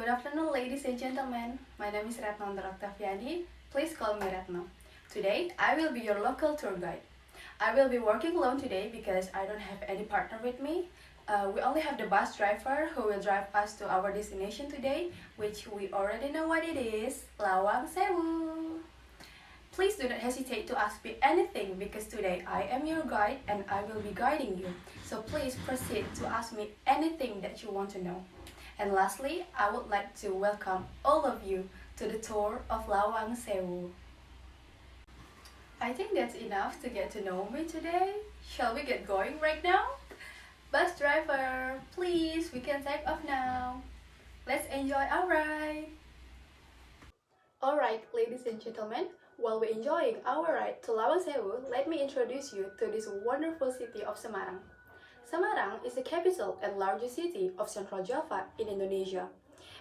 Good afternoon, ladies and gentlemen. My name is Retno Octaviani. Please call me Retno. Today, I will be your local tour guide. I will be working alone today because I don't have any partner with me. We only have the bus driver who will drive us to our destination today, which we already know what it is, Lawang, Sewu. Please do not hesitate to ask me anything because today I am your guide and I will be guiding you. So please proceed to ask me anything that you want to know. And lastly, I would like to welcome all of you to the tour of Lawang, Sewu. I think that's enough to get to know me today. Shall we get going right now? Bus driver, please, we can take off now. Let's enjoy our ride. Alright, ladies and gentlemen, while we're enjoying our ride to Lawang, Sewu, let me introduce you to this wonderful city of Semarang. Semarang is the capital and largest city of Central Java in Indonesia.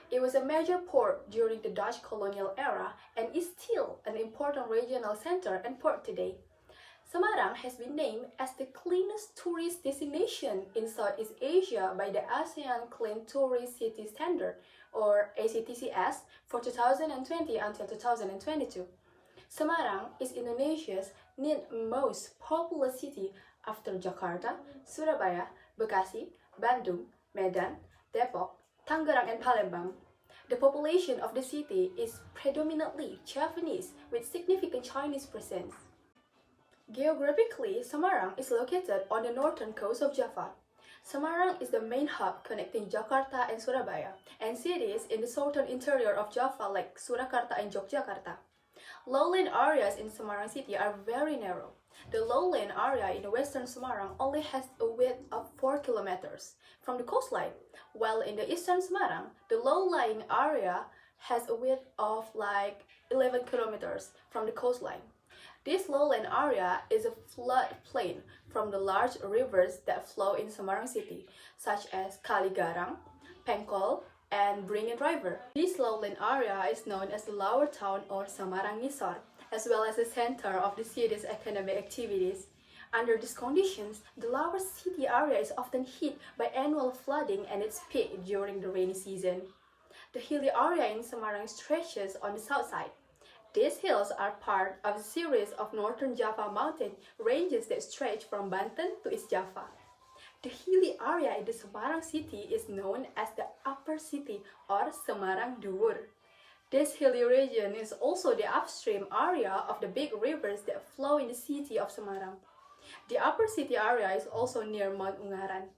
It was a major port during the Dutch colonial era and is still an important regional center and port today. Semarang has been named as the cleanest tourist destination in Southeast Asia by the ASEAN Clean Tourist City Standard, or ACTCS, for 2020 until 2022. Semarang is Indonesia's ninth most populous city after Jakarta, Surabaya, Bekasi, Bandung, Medan, Depok, Tangerang, and Palembang. The population of the city is predominantly Javanese with significant Chinese presence. Geographically, Semarang is located on the northern coast of Java. Semarang is the main hub connecting Jakarta and Surabaya, and cities in the southern interior of Java like Surakarta and Yogyakarta. Lowland areas in Semarang city are very narrow. The lowland area in western Semarang only has a width of 4 kilometers from the coastline, while in the eastern Semarang, the low-lying area has a width of like 11 kilometers from the coastline. This lowland area is a floodplain from the large rivers that flow in Semarang city, such as Kali Garang, Pengkol, and Beringin River. This lowland area is known as the Lower Town or Semarang Nisor, as well as the center of the city's economic activities. Under these conditions, the lower city area is often hit by annual flooding and its peak during the rainy season. The hilly area in Semarang stretches on the south side. These hills are part of a series of northern Java mountain ranges that stretch from Banten to East Java. The hilly area in the Semarang city is known as the Upper City or Semarang Dhuwur. This hilly region is also the upstream area of the big rivers that flow in the city of Semarang. The Upper City area is also near Mount Ungaran.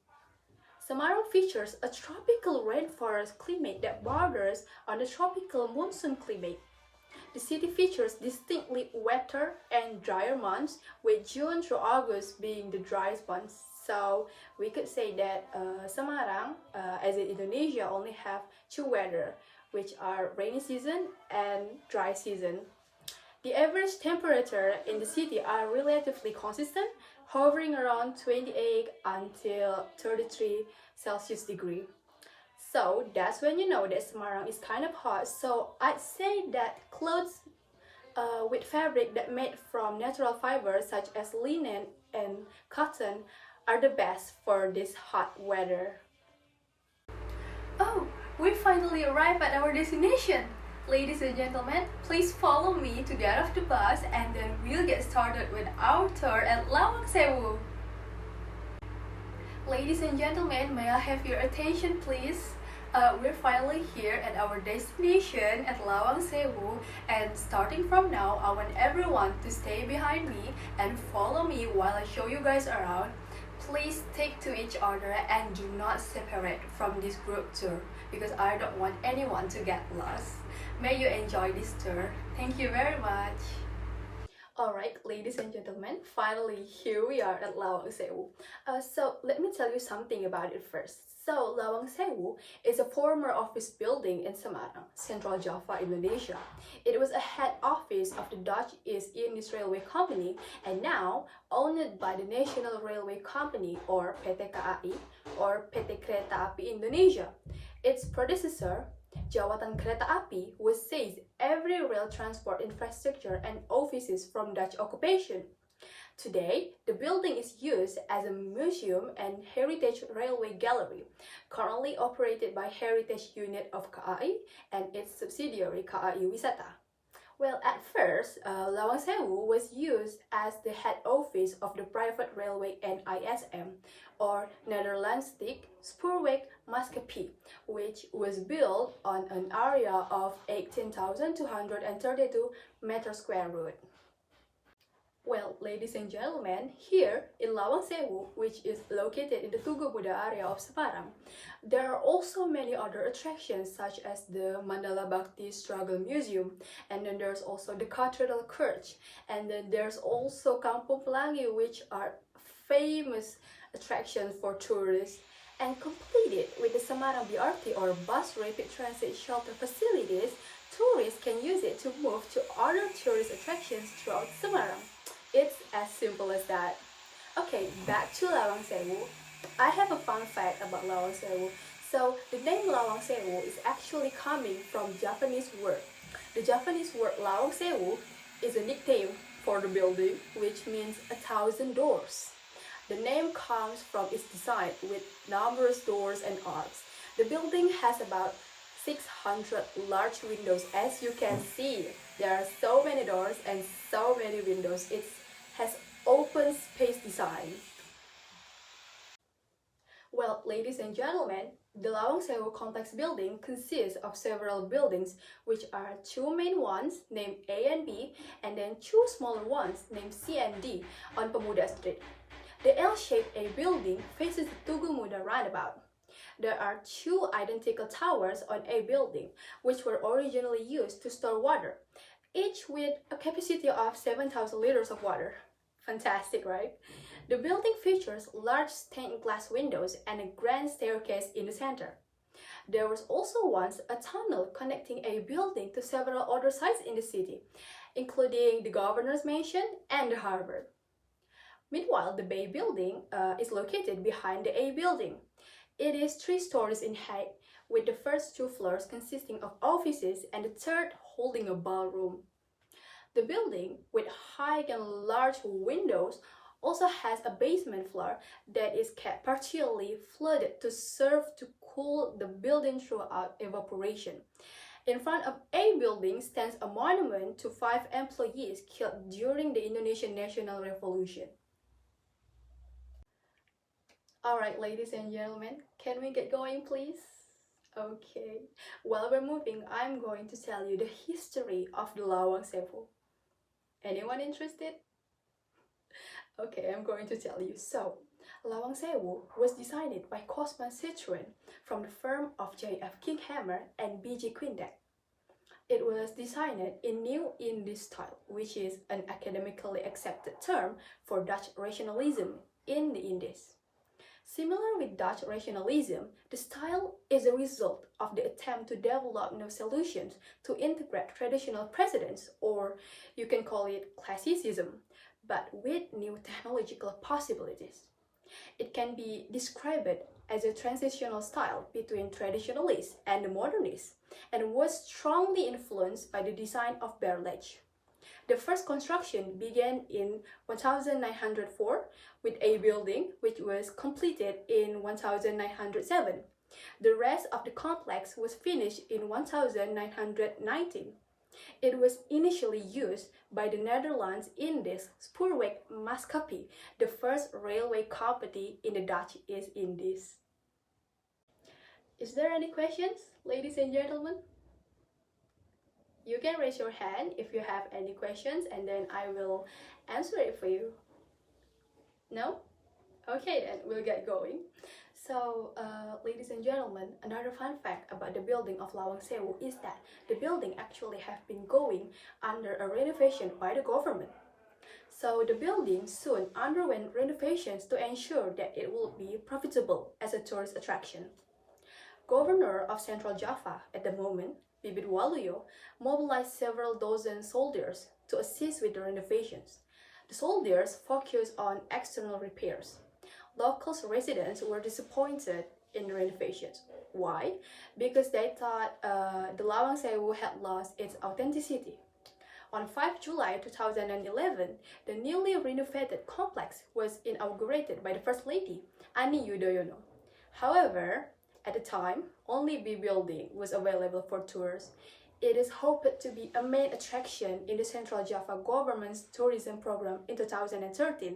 Semarang features a tropical rainforest climate that borders on the tropical monsoon climate. The city features distinctly wetter and drier months, with June through August being the driest months. So we could say that Semarang, as in Indonesia, only have two weather, which are rainy season and dry season. The average temperature in the city are relatively consistent, hovering around 28 until 33 Celsius degree. So that's when you know that Semarang is kind of hot. So I'd say that clothes with fabric that made from natural fibers such as linen and cotton are the best for this hot weather. Oh, we finally arrived at our destination! Ladies and gentlemen, please follow me to get off the bus and then we'll get started with our tour at Lawang, Sewu. Ladies and gentlemen, may I have your attention please? We're finally here at our destination at Lawang, Sewu, and starting from now, I want everyone to stay behind me and follow me while I show you guys around. Please stick to each other and do not separate from this group tour because I don't want anyone to get lost. May you enjoy this tour. Thank you very much. Alright, ladies and gentlemen, finally here we are at Lawang, Sewu. So let me tell you something about it first. So Lawang, Sewu is a former office building in Semarang, Central Java, Indonesia. It was a head office of the Dutch East Indies Railway Company and now owned by the National Railway Company or PT KAI or PT Kereta Api Indonesia. Its predecessor, Jawatan Kereta Api, was seized every rail transport infrastructure and offices from Dutch occupation. Today, the building is used as a museum and heritage railway gallery, currently operated by Heritage Unit of KAI and its subsidiary KAI Wisata. Well, at first, Lawang Sewu was used as the head office of the private railway NISM, or Nederlandse Spoorwegmaatschappij, which was built on an area of 18,232 meter square root. Well, ladies and gentlemen, here in Lawang Sewu, which is located in the Tugu Muda area of Semarang, there are also many other attractions such as the Mandala Bhakti Struggle Museum, and then there's also the Cathedral Church, and then there's also Kampung Pelangi, which are famous attractions for tourists, and completed with the Semarang BRT or Bus Rapid Transit Shelter facilities. Tourists can use it to move to other tourist attractions throughout Semarang. It's as simple as that. Okay, back to Lawang Sewu. I have a fun fact about Lawang Sewu. So, the name Lawang Sewu is actually coming from Japanese word. The Japanese word Lawang Sewu is a nickname for the building, which means 1,000 doors. The name comes from its design with numerous doors and arcs. The building has about 600 large windows. As you can see, there are so many doors and so many windows. It has open space design. Well, ladies and gentlemen, the Lawang Sewu complex building consists of several buildings, which are two main ones named A and B, and then two smaller ones named C and D on Pemuda Street. The L-shaped A building faces the Tugu Muda roundabout. There are two identical towers on A building, which were originally used to store water, each with a capacity of 7,000 liters of water. Fantastic, right? The building features large stained glass windows and a grand staircase in the center. There was also once a tunnel connecting A building to several other sites in the city, including the governor's mansion and the harbor. Meanwhile, the B building is located behind the A building. It is 3 stories in height, with the first 2 floors consisting of offices and the third holding a ballroom. The building, with high and large windows, also has a basement floor that is kept partially flooded to serve to cool the building throughout evaporation. In front of A building stands a monument to 5 employees killed during the Indonesian National Revolution. Alright, ladies and gentlemen, can we get going, please? Okay, while we're moving, I'm going to tell you the history of the Lawang Sewu. Anyone interested? Okay, I'm going to tell you. So, Lawang Sewu was designed by Cosman Citroen from the firm of J.F. Kinghammer and B.G. Quindet. It was designed in New Indie style, which is an academically accepted term for Dutch rationalism in the Indies. Similar with Dutch rationalism, the style is a result of the attempt to develop new solutions to integrate traditional precedents, or you can call it classicism, but with new technological possibilities. It can be described as a transitional style between traditionalists and the modernists, and was strongly influenced by the design of Berlage. The first construction began in 1904 with A building, which was completed in 1907. The rest of the complex was finished in 1919. It was initially used by the Netherlands Indies Spoorwegmaatschappij, the first railway company in the Dutch East Indies. Is there any questions, ladies and gentlemen? You can raise your hand if you have any questions, and then I will answer it for you. No? Okay, then we'll get going. So, ladies and gentlemen, another fun fact about the building of Lawang Sewu is that the building actually have been going under a renovation by the government. So the building soon underwent renovations to ensure that it will be profitable as a tourist attraction. Governor of Central Java at the moment, Bibit Waluyo, mobilized several dozen soldiers to assist with the renovations. The soldiers focused on external repairs. Local residents were disappointed in the renovations. Why? Because they thought the Lawang Sewu had lost its authenticity. On 5 July 2011, the newly renovated complex was inaugurated by the First Lady, Ani Yudhoyono. However, at the time, only B building was available for tours. It is hoped to be a main attraction in the Central Java government's tourism program in 2013.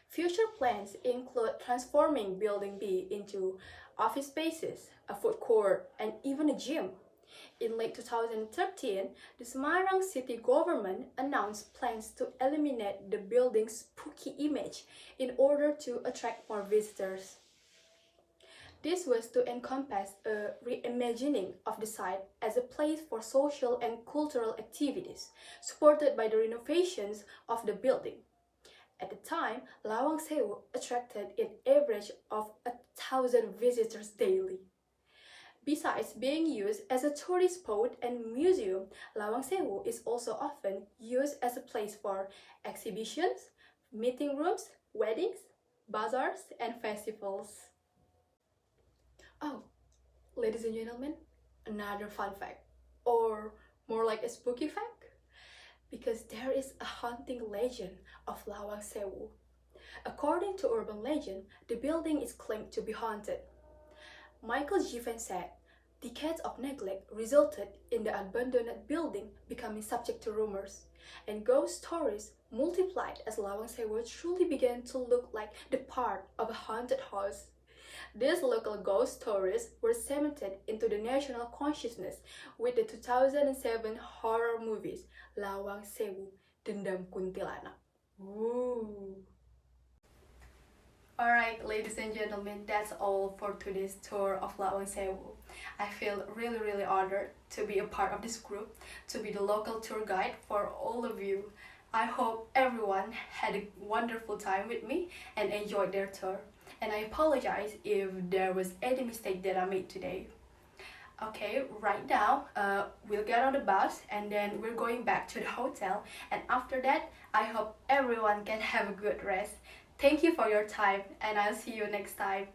Future plans include transforming Building B into office spaces, a food court, and even a gym. In late 2013, the Semarang city government announced plans to eliminate the building's spooky image in order to attract more visitors. This was to encompass a reimagining of the site as a place for social and cultural activities, supported by the renovations of the building. At the time, Lawang Sewu attracted an average of 1,000 visitors daily. Besides being used as a tourist spot and museum, Lawang Sewu is also often used as a place for exhibitions, meeting rooms, weddings, bazaars, and festivals. Oh, ladies and gentlemen, another fun fact, or more like a spooky fact, because there is a haunting legend of Lawang Sewu. According to urban legend, the building is claimed to be haunted. Michael Given said, decades of neglect resulted in the abandoned building becoming subject to rumors, and ghost stories multiplied as Lawang Sewu truly began to look like the part of a haunted house. These local ghost stories were cemented into the national consciousness with the 2007 horror movies Lawang Sewu, Dendam Kuntilanak. Woo! Alright, ladies and gentlemen, that's all for today's tour of Lawang Sewu. I feel really honored to be a part of this group, to be the local tour guide for all of you. I hope everyone had a wonderful time with me and enjoyed their tour. And I apologize if there was any mistake that I made today. Okay, right now, we'll get on the bus and then we're going back to the hotel. And after that, I hope everyone can have a good rest. Thank you for your time and I'll see you next time.